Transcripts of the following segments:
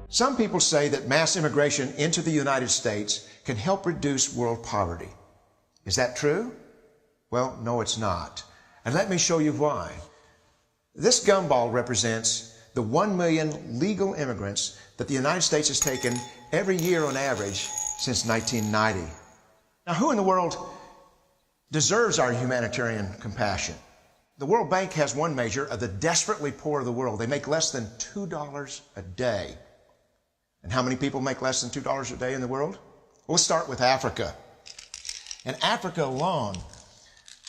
Some people say that mass immigration into the United States can help reduce world poverty. Is that true? Well, no, it's not. And let me show you why. This gumball represents the 1 million legal immigrants that the United States has taken every year on average since 1990. Now, who in the world deserves our humanitarian compassion? The World Bank has one measure of the desperately poor of the world. They make less than $2 a day. And how many people make less than $2 a day in the world? Well, let's start with Africa. In Africa alone,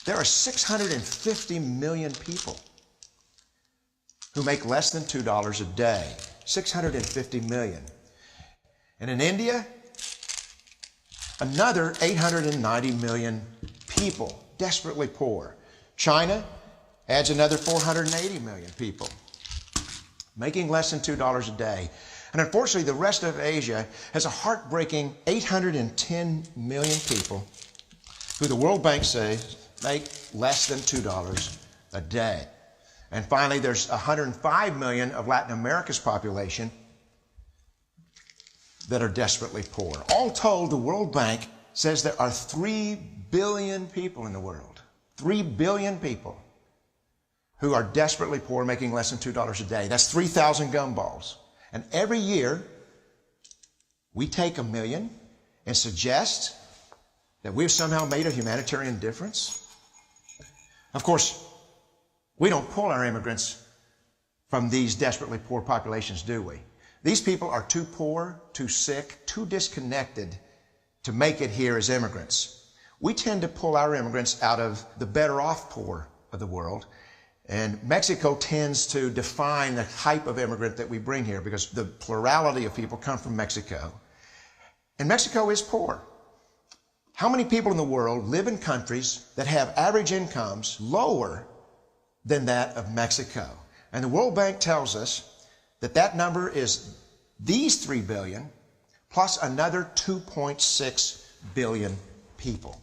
there are 650 million people who make less than $2 a day. 650 million. And in India, another 890 million people, desperately poor. China adds another 480 million people, making less than $2 a day. And unfortunately, the rest of Asia has a heartbreaking 810 million people who the World Bank says make less than $2 a day. And finally, there's 105 million of Latin America's population that are desperately poor. All told, the World Bank says there are 3 billion people in the world. 3 billion people who are desperately poor, making less than $2 a day. That's 3,000 gumballs. And every year, we take 1 million and suggest that we've somehow made a humanitarian difference. Of course, we don't pull our immigrants from these desperately poor populations, do we? These people are too poor, too sick, too disconnected to make it here as immigrants. We tend to pull our immigrants out of the better off poor of the world. And Mexico tends to define the type of immigrant that we bring here because the plurality of people come from Mexico. And Mexico is poor. How many people in the world live in countries that have average incomes lower than that of Mexico? And the World Bank tells us that that number is these 3 billion plus another 2.6 billion people.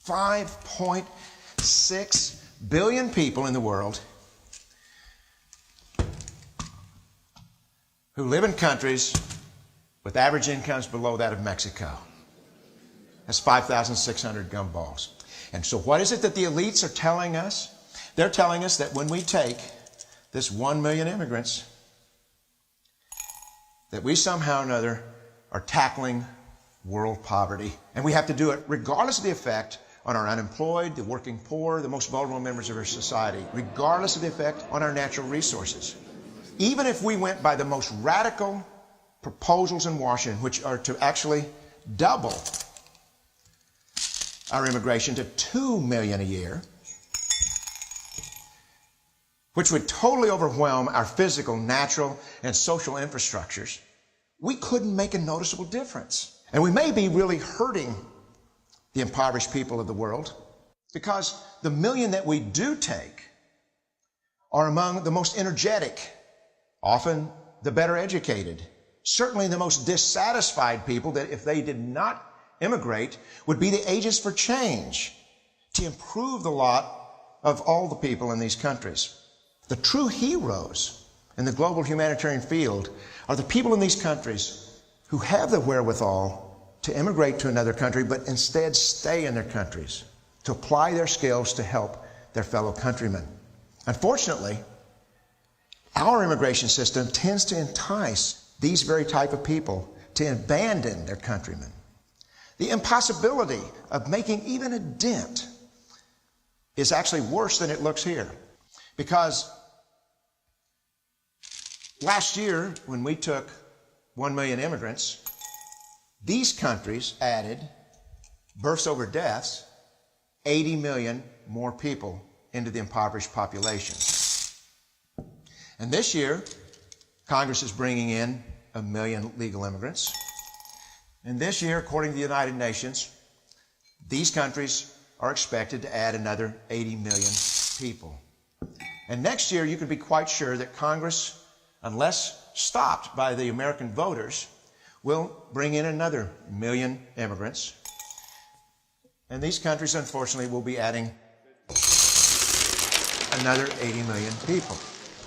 5.6 billion people in the world who live in countries with average incomes below that of Mexico. That's 5,600 gumballs. And so what is it that the elites are telling us? They're telling us that when we take this 1 million immigrants, that we somehow or another are tackling world poverty. And we have to do it regardless of the effect on our unemployed, the working poor, the most vulnerable members of our society, regardless of the effect on our natural resources. Even if we went by the most radical proposals in Washington, which are to actually double our immigration to 2 million a year, which would totally overwhelm our physical, natural, and social infrastructures, we couldn't make a noticeable difference. And we may be really hurting the impoverished people of the world because the million that we do take are among the most energetic, often the better educated, certainly the most dissatisfied people that if they did not immigrate would be the agents for change to improve the lot of all the people in these countries. The true heroes in the global humanitarian field are the people in these countries who have the wherewithal to immigrate to another country, but instead stay in their countries, to apply their skills to help their fellow countrymen. Unfortunately, our immigration system tends to entice these very type of people to abandon their countrymen. The impossibility of making even a dent is actually worse than it looks here. Because last year, when we took 1 million immigrants, these countries added, births over deaths, 80 million more people into the impoverished population. And this year, Congress is bringing in 1 million legal immigrants. And this year, according to the United Nations, these countries are expected to add another 80 million people. And next year, you can be quite sure that Congress, unless stopped by the American voters, will bring in another 1 million immigrants. And these countries, unfortunately, will be adding another 80 million people.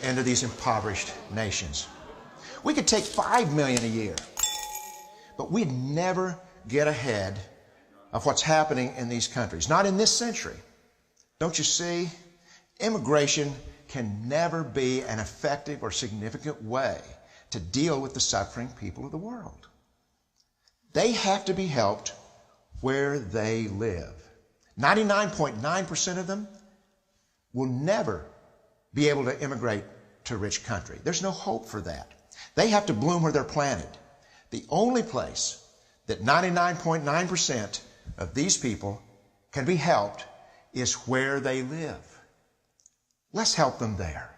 into these impoverished nations. We could take 5 million a year, but we'd never get ahead of what's happening in these countries. Not in this century. Don't you see? Immigration can never be an effective or significant way to deal with the suffering people of the world. They have to be helped where they live. 99.9% of them will never be able to immigrate to a rich country. There's no hope for that. They have to bloom where they're planted. The only place that 99.9% of these people can be helped is where they live. Let's help them there.